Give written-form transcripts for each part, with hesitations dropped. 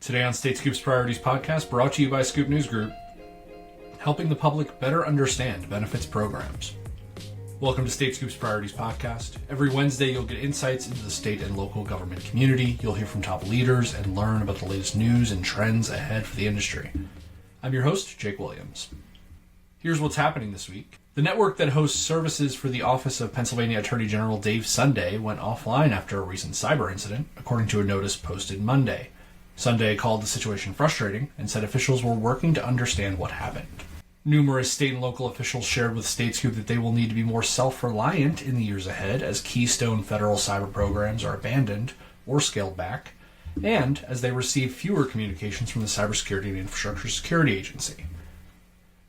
Today on StateScoop's Priorities podcast, brought to you by Scoop News Group, helping the public better understand benefits programs. Welcome to StateScoop's Priorities podcast. Every Wednesday, you'll get insights into the state and local government community. You'll hear from top leaders and learn about the latest news and trends ahead for the industry. I'm your host, Jake Williams. Here's what's happening this week. The network that hosts services for the Office of Pennsylvania Attorney General Dave Sunday went offline after a recent cyber incident, according to a notice posted Monday. Sunday called the situation frustrating and said officials were working to understand what happened. Numerous state and local officials shared with StateScoop that they will need to be more self-reliant in the years ahead as keystone federal cyber programs are abandoned or scaled back, and as they receive fewer communications from the Cybersecurity and Infrastructure Security Agency.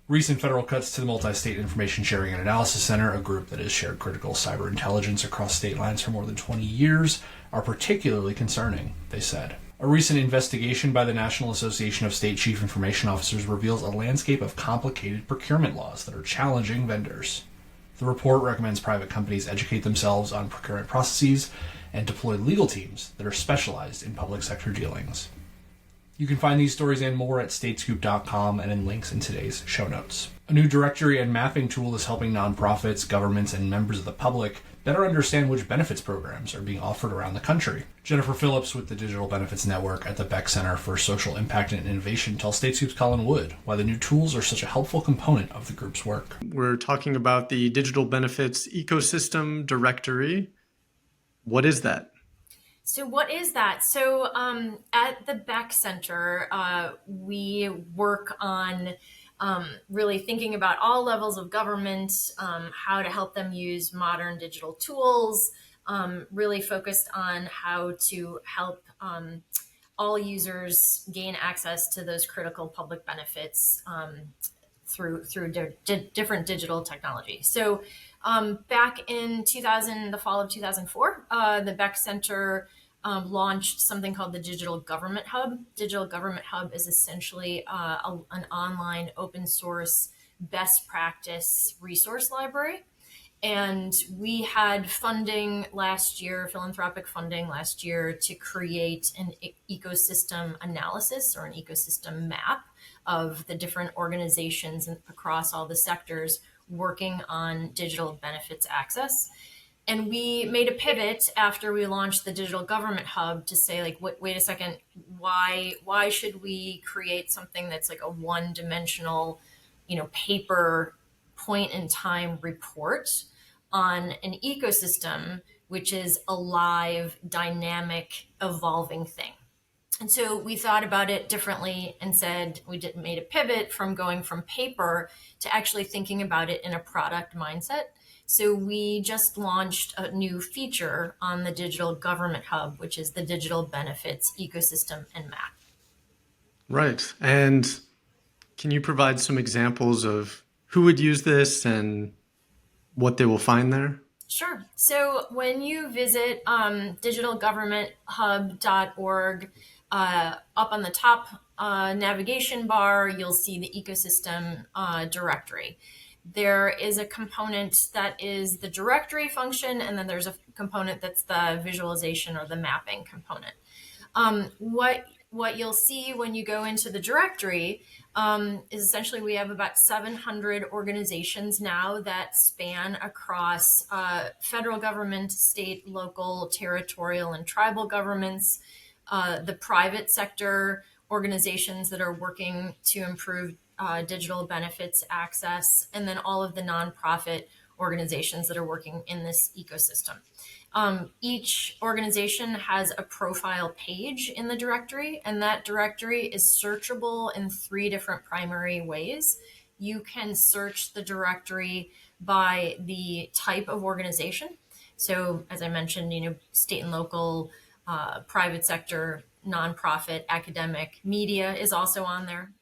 Recent federal cuts to the Multi-State Information Sharing and Analysis Center, a group that has shared critical cyber intelligence across state lines for more than 20 years, are particularly concerning, they said. A recent investigation by the National Association of State Chief Information Officers reveals a landscape of complicated procurement laws that are challenging vendors. The report recommends private companies educate themselves on procurement processes and deploy legal teams that are specialized in public sector dealings. You can find these stories and more at statescoop.com and in links in today's show notes. A new directory and mapping tool is helping nonprofits, governments, and members of the public better understand which benefits programs are being offered around the country. Jennifer Phillips with the Digital Benefits Network at the Beeck Center for Social Impact and Innovation tells StateScoop's Colin Wood why the new tools are such a helpful component of the group's work. We're talking about the Digital Benefits Ecosystem Directory. What is that? So what is that? So at the Beeck Center, we work on really thinking about all levels of government, how to help them use modern digital tools, really focused on how to help all users gain access to those critical public benefits through different digital technology. So back in the fall of 2004, the Beeck Center launched something called the Digital Government Hub. Digital Government Hub is essentially an online open source best practice resource library. And we had funding last year, philanthropic funding last year, to create an ecosystem analysis or an ecosystem map of the different organizations across all the sectors working on digital benefits access. And we made a pivot after we launched the Digital Government Hub to say, like, wait a second, why should we create something that's like a one-dimensional, paper point-in-time report on an ecosystem, which is a live, dynamic, evolving thing? And so we thought about it differently and said made a pivot from going from paper to actually thinking about it in a product mindset. So we just launched a new feature on the Digital Government Hub, which is the Digital Benefits Ecosystem and Map. Right. And can you provide some examples of who would use this and what they will find there? Sure. So when you visit digitalgovernmenthub.org, up on the top navigation bar, you'll see the ecosystem directory. There is a component that is the directory function, and then there's a component that's the visualization or the mapping component. What you'll see when you go into the directory is essentially we have about 700 organizations now that span across federal government, state, local, territorial, and tribal governments, the private sector organizations that are working to improve digital benefits access, and then all of the nonprofit organizations that are working in this ecosystem. Each organization has a profile page in the directory, and that directory is searchable in 3 different primary ways. You can search the directory by the type of organization. So as I mentioned, state and local, private sector, nonprofit, academic, media is also on there.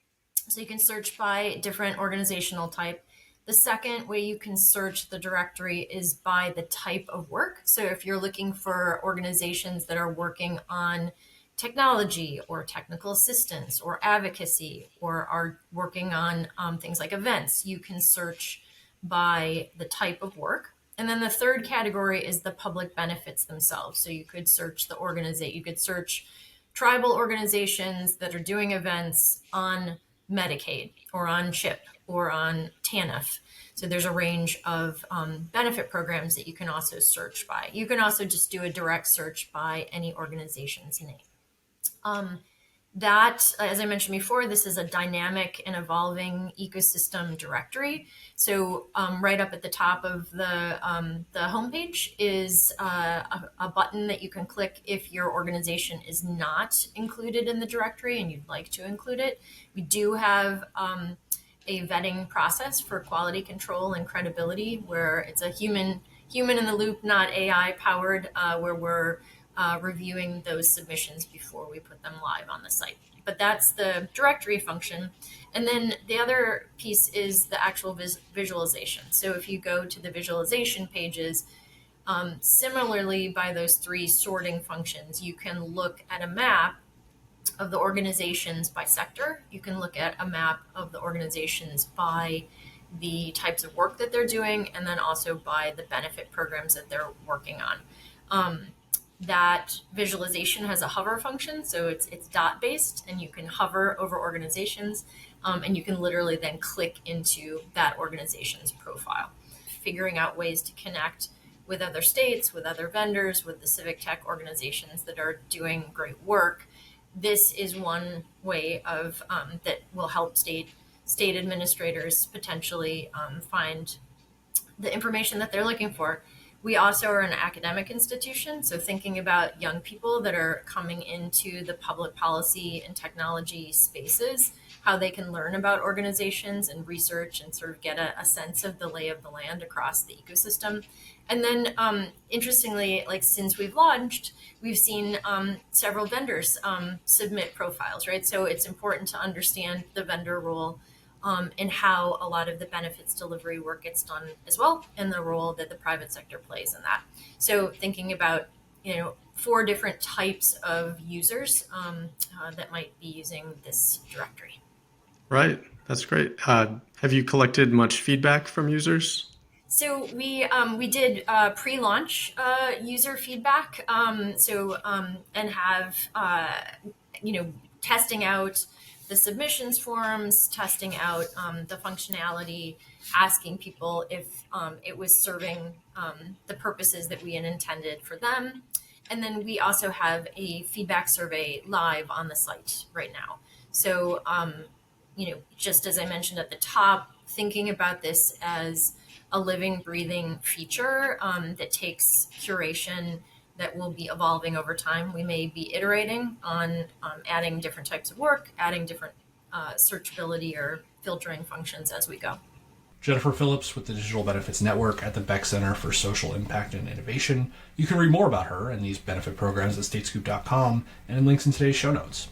So you can search by different organizational type. The second way you can search the directory is by the type of work. So if you're looking for organizations that are working on technology or technical assistance or advocacy or are working on things like events, you can search by the type of work. And then the third category is the public benefits themselves. So you could search the organization, you could search tribal organizations that are doing events on Medicaid or on CHIP or on TANF. So there's a range of benefit programs that you can also search by. You can also just do a direct search by any organization's name. That, as I mentioned before, this is a dynamic and evolving ecosystem directory. So right up at the top of the homepage is a button that you can click if your organization is not included in the directory and you'd like to include it. We do have a vetting process for quality control and credibility, where it's a human in the loop, not AI powered, where we're reviewing those submissions before we put them live on the site. But that's the directory function. And then the other piece is the actual visualization. So if you go to the visualization pages, similarly by those three sorting functions, you can look at a map of the organizations by sector. You can look at a map of the organizations by the types of work that they're doing, and then also by the benefit programs that they're working on. That visualization has a hover function, so it's dot based, and you can hover over organizations, and you can literally then click into that organization's profile. Figuring out ways to connect with other states, with other vendors, with the civic tech organizations that are doing great work. This is one way of that will help state administrators potentially find the information that they're looking for. We also are an academic institution, so thinking about young people that are coming into the public policy and technology spaces, how they can learn about organizations and research and sort of get a sense of the lay of the land across the ecosystem. And then, interestingly, like since we've launched, we've seen several vendors submit profiles, right? So it's important to understand the vendor role and how a lot of the benefits delivery work gets done as well, and the role that the private sector plays in that. So thinking about, 4 different types of users that might be using this directory. Right. That's great. Have you collected much feedback from users? So we did pre-launch user feedback. And have testing out the submissions forms, testing out the functionality, asking people if it was serving the purposes that we had intended for them. And then we also have a feedback survey live on the site right now. So, just as I mentioned at the top, thinking about this as a living, breathing feature that takes curation that will be evolving over time. We may be iterating on adding different types of work, adding different searchability or filtering functions as we go. Jennifer Phillips with the Digital Benefits Network at the Beeck Center for Social Impact and Innovation. You can read more about her and these benefit programs at statescoop.com and in links in today's show notes.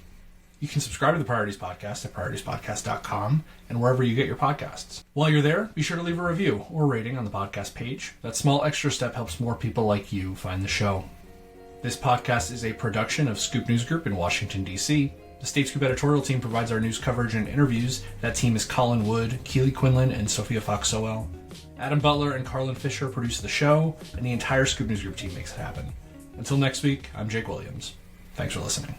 You can subscribe to the Priorities Podcast at prioritiespodcast.com and wherever you get your podcasts. While you're there, be sure to leave a review or rating on the podcast page. That small extra step helps more people like you find the show. This podcast is a production of Scoop News Group in Washington, D.C. The StateScoop editorial team provides our news coverage and interviews. That team is Colin Wood, Keely Quinlan, and Sophia Fox-Sowell. Adam Butler and Carlin Fisher produce the show, and the entire Scoop News Group team makes it happen. Until next week, I'm Jake Williams. Thanks for listening.